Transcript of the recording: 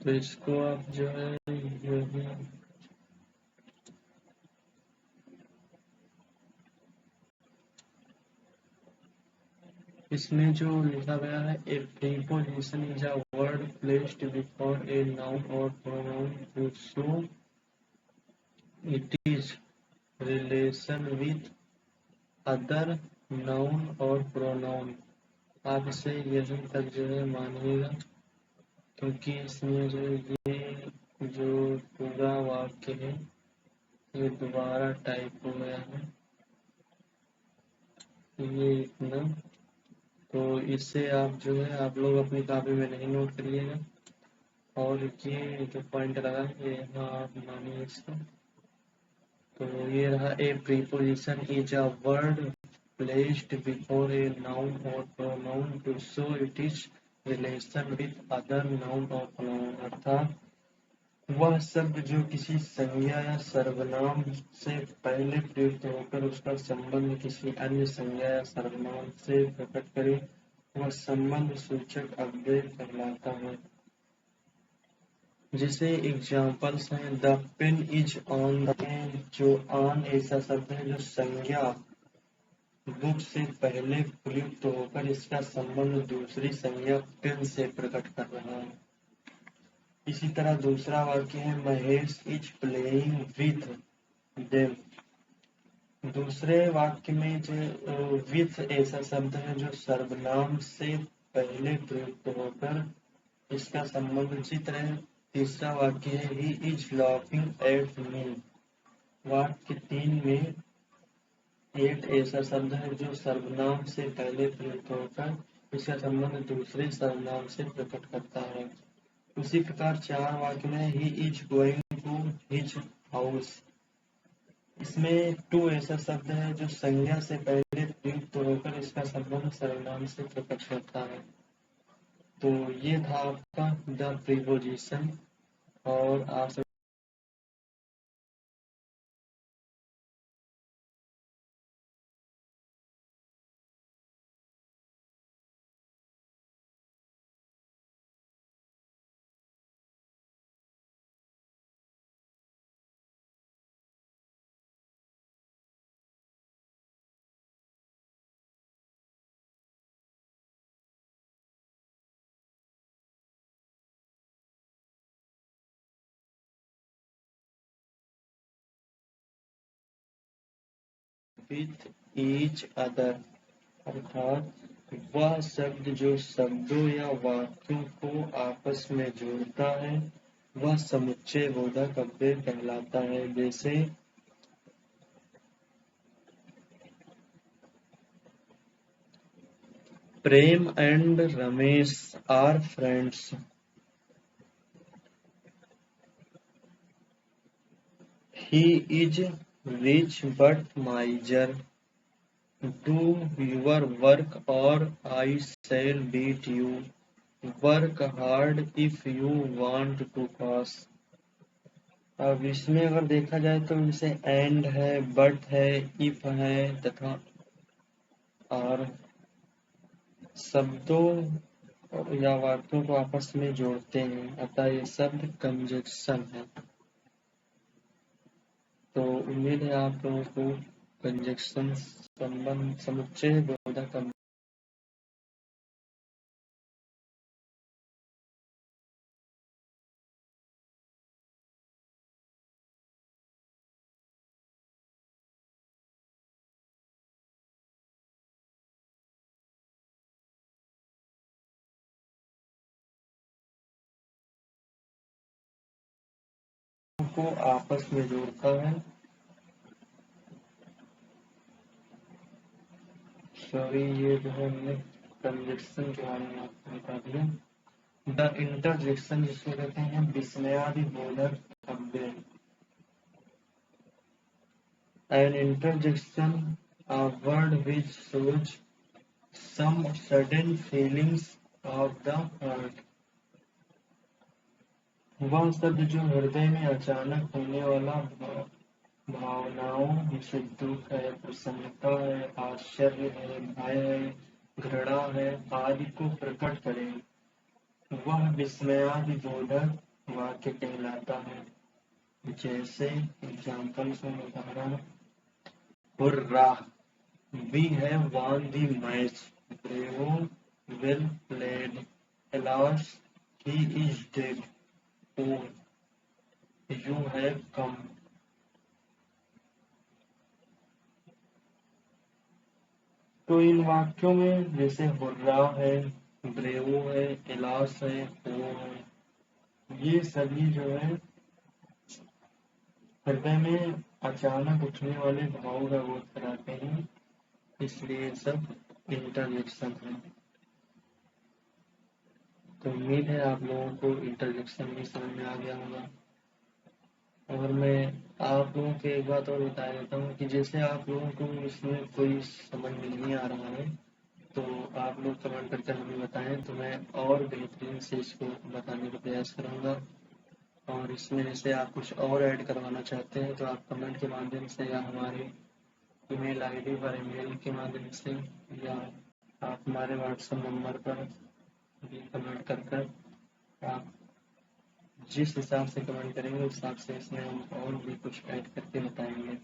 तो इसको आप जो है यही इसमें जो लिखा गया है a preposition is a word placed before a noun or pronoun to show it is relation with other noun or pronoun. आप इसे यहीं तक जो है मानिएगा, क्योंकि इसमें जो ये जो पूरा वाक्य है ये दोबारा टाइप हो गया है, ये इतना। तो इससे आप जो है आप लोग अपनी कॉपी में नहीं नोट करिएगा, और ये जो पॉइंट लगा है ये यहाँ आप मानिए इसको। तो ये रहा a preposition is a word placed before a noun or pronoun to show it is relation with other noun or pronoun. अर्थात वह शब्द जो किसी संज्ञा या सर्वनाम से पहले प्रयुक्त होकर उसका संबंध किसी अन्य संज्ञा या सर्वनाम से प्रकट करे, वह संबंध सूचक अव्यय कहलाता है। जैसे एग्जाम्पल्स हैं, the pen is on the pen. जो ऑन ऐसा शब्द है जो संज्ञा बुक से पहले प्रयुक्त होकर इसका संबंध दूसरी संज्ञा पेन से प्रकट कर रहा है। इसी तरह दूसरा वाक्य है, Mahesh is playing with them. दूसरे वाक्य में जो विथ ऐसा शब्द है जो सर्वनाम से पहले प्रयुक्त होकर इसका संबंध उसी तरह। तीसरा वाक्य है, he is laughing at me. वाक्य 3 में एट ऐसा शब्द है जो सर्वनाम से पहले प्रयुक्त होकर इसका संबंध दूसरे सर्वनाम से प्रकट करता है। उसी प्रकार 4 वाक्य में ही is going to his house. इसमें टू ऐसा शब्द है जो संज्ञा से पहले प्रयुक्त होकर इसका संबंध सर्वनाम से प्रकट करता है। तो ये था आपका द प्रीपोजिशन। और आप विथ ईच अदर, अर्थात वह शब्द जो शब्दों या वाक्यों को आपस में जोड़ता है वह समुच्चय बोधक अव्यय कहलाता है। जैसे Prem and Ramesh are friends. He is rich but miser. Do your work or I shall beat you. Work hard if you want to pass. अब इसमें अगर देखा जाए तो जैसे एंड है, बट है, इफ है तथा और शब्दों या वाक्यों को आपस में जोड़ते हैं, अतः ये शब्द कंजक्शन है। तो उम्मीद है आप लोगों को कंजक्शन संबंध समुच्चय बोधक को आपस में जोड़ता है। सॉरी, ये जो है हमने कंजक्शन के बारे में आपको बता दिया। द इंटरजेक्शन जिसको कहते हैं विस्मयादि बोधक अव्यय। An interjection a word which shows some sudden feelings of the heart। वह शब्द जो हृदय में अचानक होने वाला भावनाओं जैसे दुख है, प्रसन्नता है, आश्चर्य है, भय है, घृणा है आदि को प्रकट करे, वह विस्मयादि बोधक वाक्य कहलाता है। जैसे एग्जाम्पल्स में उदाहरण, hurrah, we have won the match, Bravo well played, alas he is dead, oh you have come। तो इन वाक्यों में जैसे हुर्रा है, ब्रेवो है, एलास है, ओ है, ये सभी जो है हृदय में अचानक उठने वाले भाव का बोध कराते हैं, इसलिए सब इंटरजेक्शन है। तो उम्मीद है आप लोगों को इंटरजेक्शन भी समझ में आ गया होगा। और मैं आप लोगों को एक बात और बता देता हूँ कि जैसे आप लोगों को इसमें कोई समझ में नहीं आ रहा है तो आप लोग कमेंट करके हमें बताएं, तो मैं और बेहतरीन से इसको बताने का प्रयास करूँगा। और इसमें जैसे आप कुछ और ऐड करवाना चाहते हैं तो आप कमेंट के माध्यम से या हमारे ईमेल आईडी पर ईमेल के माध्यम से या आप हमारे व्हाट्सएप नंबर पर भी कमेंट कर आप जिस हिसाब से कमेंट करेंगे उस हिसाब से इसमें हम और भी कुछ ऐड करके बताएंगे।